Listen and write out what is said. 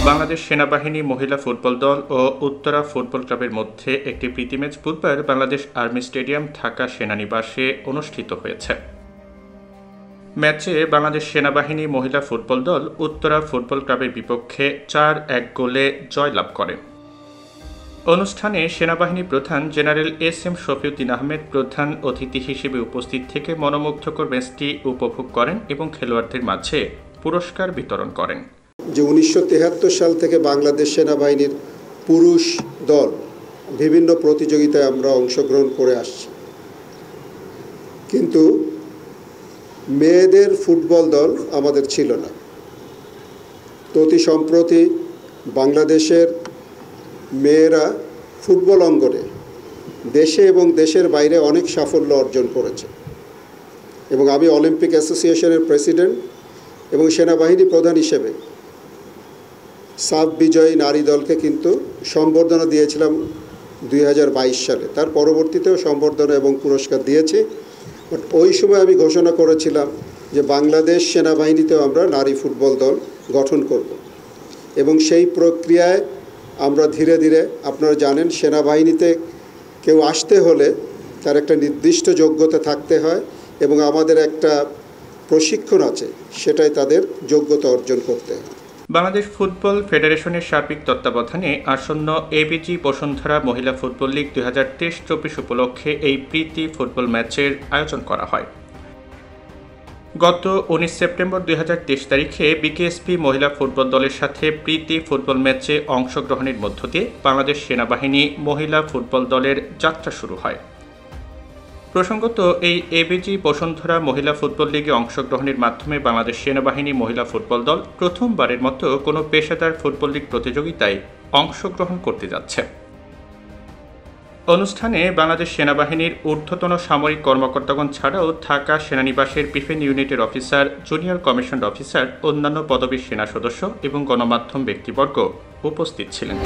বাংলাদেশ সেনাবাহিনী মহিলা ফুটবল দল ও উত্তরা ফুটবল ক্লাবের মধ্যে একটি প্রীতি ম্যাচ বুধবার বাংলাদেশ আর্মি স্টেডিয়াম ঢাকা সেনানিবাসে অনুষ্ঠিত হয়েছে। ম্যাচে বাংলাদেশ সেনাবাহিনী মহিলা ফুটবল দল উত্তরা ফুটবল ক্লাবের বিপক্ষে 4-1 গোলে জয়লাভ করে। অনুষ্ঠানে সেনাবাহিনী প্রধান জেনারেল এস.এম. শফিউদ্দিন আহমেদ প্রধান অতিথি হিসেবে উপস্থিত থেকে মনোমুগ্ধকর ম্যাচটি উপভোগ করেন এবং খেলোয়াড়দের মাঝে পুরস্কার বিতরণ করেন। যে 1973 সাল থেকে বাংলাদেশ সেনাবাহিনীর পুরুষ দল বিভিন্ন প্রতিযোগিতায় আমরা অংশগ্রহণ করে আসছি, কিন্তু মেয়েদের ফুটবল দল আমাদের ছিল না। অতি সম্প্রতি বাংলাদেশের মেয়েরা ফুটবল অঙ্গনে দেশে এবং দেশের বাইরে অনেক সাফল্য অর্জন করেছে এবং আমি অলিম্পিক অ্যাসোসিয়েশনের প্রেসিডেন্ট এবং সেনাবাহিনী প্রধান হিসেবে সাফ বিজয়ী নারী দলকে কিন্তু সম্বর্ধনা দিয়েছিলাম 2022 সালে। তার পরবর্তীতেও সম্বর্ধনা এবং পুরস্কার দিয়েছি। বাট ওই সময় আমি ঘোষণা করেছিলাম যে বাংলাদেশ সেনাবাহিনীতেও আমরা নারী ফুটবল দল গঠন করব এবং সেই প্রক্রিয়ায় আমরা ধীরে ধীরে, আপনারা জানেন সেনাবাহিনীতে কেউ আসতে হলে তার একটা নির্দিষ্ট যোগ্যতা থাকতে হয় এবং আমাদের একটা প্রশিক্ষণ আছে, সেটাই তাদের যোগ্যতা অর্জন করতে হয়। বাংলাদেশ ফুটবল ফেডারেশনের সার্বিক তত্ত্বাবধানে আসন্ন এবিজি বসুন্ধরা মহিলা ফুটবল লীগ 2023-24 উপলক্ষে এই প্রীতি ফুটবল ম্যাচের আয়োজন করা হয়। গত 19 সেপ্টেম্বর 2023 তারিখে বিকেএসপি মহিলা ফুটবল দলের সাথে প্রীতি ফুটবল ম্যাচে অংশগ্রহণের মধ্য দিয়ে বাংলাদেশ সেনাবাহিনী মহিলা ফুটবল দলের যাত্রা শুরু হয়। প্রসঙ্গত, এই এবিজি বসুন্ধরা মহিলা ফুটবল লিগে অংশগ্রহণের মাধ্যমে বাংলাদেশ সেনাবাহিনী মহিলা ফুটবল দল প্রথমবারের মতো কোনো পেশাদার ফুটবল লীগ প্রতিযোগিতায় অংশগ্রহণ করতে যাচ্ছে। অনুষ্ঠানে বাংলাদেশ সেনাবাহিনীর ঊর্ধ্বতন সামরিক কর্মকর্তাগণ ছাড়াও ঢাকা সেনানিবাসের বিভিন্ন ইউনিটের অফিসার, জুনিয়র কমিশনড অফিসার, অন্যান্য পদবীর সেনা সদস্য এবং গণমাধ্যম ব্যক্তিবর্গ উপস্থিত ছিলেন।